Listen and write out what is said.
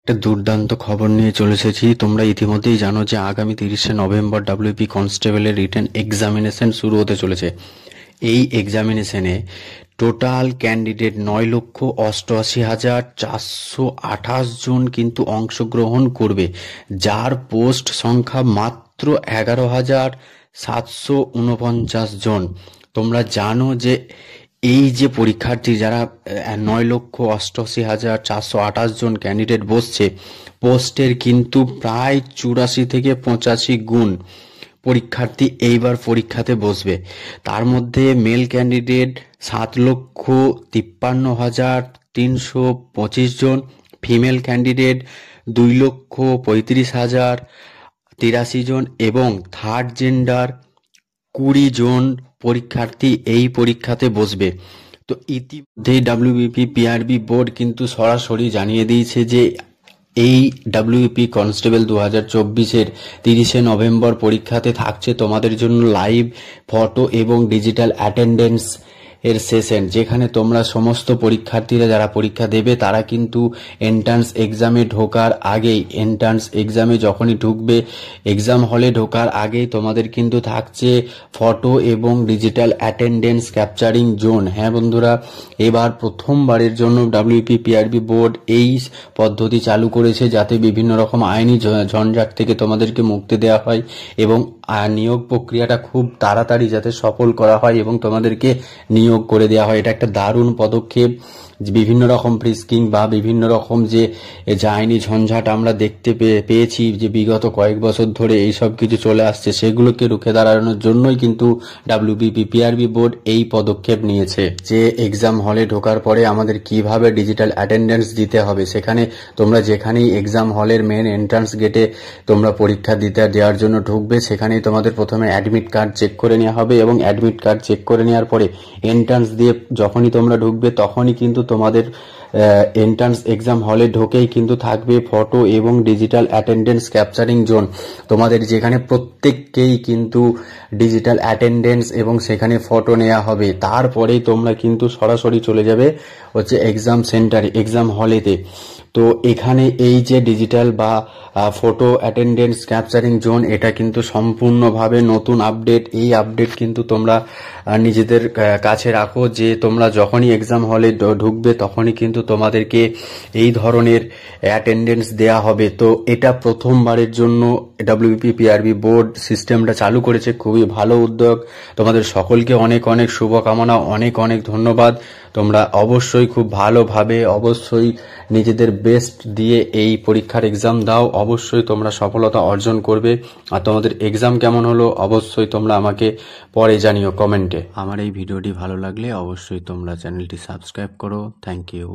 একটা দুর্দান্ত খবর নিয়ে চলে এসেছি। তোমরা ইতিমধ্যেই জানো যে আগামী 30শে নভেম্বর ডাব্লিউপি কনস্টেবলের রিটেন এক্সামিনেশন শুরু হতে চলেছে। এই এক্সামিনেশনে টোটাল ক্যান্ডিডেট 9,88,428 জন কিন্তু অংশগ্রহণ করবে, যার পোস্ট সংখ্যা মাত্র 11,749 জন। তোমরা জানো যে এই যে পরীক্ষার্থী যারা 9,88,428 জন ক্যান্ডিডেট বসছে, পোস্টের কিন্তু প্রায় 84 থেকে 85 গুণ পরীক্ষার্থী এইবার পরীক্ষাতে বসবে। তার মধ্যে মেল ক্যান্ডিডেট 7,53,325 জন, ফিমেল ক্যান্ডিডেট 2,35,083 জন এবং থার্ড জেন্ডার 20 জন পরীক্ষার্থী এই পরীক্ষাতে বসবে। তো ইতিমধ্যেই ডাব্লিউবিপি পিআরবি বোর্ড কিন্তু সরাসরি জানিয়ে দিয়েছে যে এই ডাব্লিউপি কনস্টেবল 2024-এর 30শে নভেম্বর পরীক্ষাতে থাকছে তোমাদের জন্য লাইভ ফটো এবং ডিজিটাল অ্যাটেন্ডেন্স এর সেশন, যেখানে তোমরা সমস্ত পরীক্ষার্থীরা যারা পরীক্ষা দেবে তারা কিন্তু এন্ট্রান্স এক্সামে ঢোকার আগেই, এন্ট্রান্স এক্সামে যখনই ঢুকবে, এক্সাম হলে ঢোকার আগেই তোমাদের কিন্তু থাকছে ফটো এবং ডিজিটাল অ্যাটেন্ডেন্স ক্যাপচারিং জোন। হ্যাঁ বন্ধুরা, এবার প্রথমবারের জন্য ডাব্লিউপি পিআরবি বোর্ড এই পদ্ধতি চালু করেছে, যাতে বিভিন্ন রকম আইনি ঝঞ্ঝাট থেকে তোমাদেরকে মুক্তি দেওয়া হয় এবং নিয়োগ প্রক্রিয়াটা খুব তাড়াতাড়ি যাতে সফল করা হয় এবং তোমাদেরকে নিয়োগ করে দেওয়া হয়। এটা একটা দারুণ পদক্ষেপ। বিভিন্ন রকম ফ্রিস্কিং বা বিভিন্ন রকম যে আইনি ঝঞ্ঝাট আমরা দেখতে পেয়েছি যে বিগত কয়েক বছর ধরে এই সব কিছু চলে আসছে, সেগুলোকে রুখে দাঁড়ানোর জন্যই কিন্তু ডাব্লিউবিপি পিআরবি বোর্ড এই পদক্ষেপ নিয়েছে। যে এক্সাম হলে ঢোকার পরে আমাদের কিভাবে ডিজিটাল অ্যাটেন্ডেন্স দিতে হবে, সেখানে তোমরা যেখানেই এক্সাম হলের মেন এন্ট্রান্স গেটে তোমরা পরীক্ষা দেওয়ার জন্য ঢুকবে, সেখানেই তোমাদের প্রথমে অ্যাডমিট কার্ড চেক করে নেওয়া হবে এবং অ্যাডমিট কার্ড চেক করে নেওয়ার পরে এন্ট্রান্স দিয়ে যখনই তোমরা ঢুকবে তখনই কিন্তু তোমাদের এন্ট্রান্স এক্সাম হলে ঢোকেই কিন্তু থাকবে ফটো এবং ডিজিটাল অ্যাটেন্ডেন্স ক্যাপচারিং জোন, তোমাদের যেখানে প্রত্যেককেই কিন্তু ডিজিটাল অ্যাটেন্ডেন্স এবং সেখানে ফটো নেওয়া হবে। তারপরেই তোমরা কিন্তু সরাসরি চলে যাবে হচ্ছে এক্সাম সেন্টারে, এক্সাম হলেতে। তো এখানে এই যে ডিজিটাল বা ফটো অ্যাটেন্ডেন্স ক্যাপচারিং জোন, এটা কিন্তু সম্পূর্ণভাবে নতুন আপডেট। এই আপডেট কিন্তু তোমরা নিজেদের কাছে রাখো, যে তোমরা যখনই এক্সাম হলে ঢুকবে তখনই কিন্তু তোমাদেরকে এই ধরনের অ্যাটেন্ডেন্স দেয়া হবে। তো এটা প্রথমবারের জন্য ডাব্লিউপি পিআরবি বোর্ড সিস্টেমটা চালু করেছে, খুবই ভালো উদ্যোগ। তোমাদের সকলকে অনেক অনেক শুভকামনা, অনেক অনেক ধন্যবাদ। তোমরা অবশ্যই খুব ভালোভাবে, অবশ্যই নিজেদের বেস্ট দিয়ে এই পরীক্ষার এক্সাম দাও, অবশ্যই তোমরা সফলতা অর্জন করবে। আর তোমাদের এক্সাম কেমন হলো অবশ্যই তোমরা আমাকে পরে জানিও কমেন্টে। আমার এই ভিডিওটি ভালো লাগলে অবশ্যই তোমরা চ্যানেলটি সাবস্ক্রাইব করো। Thank you.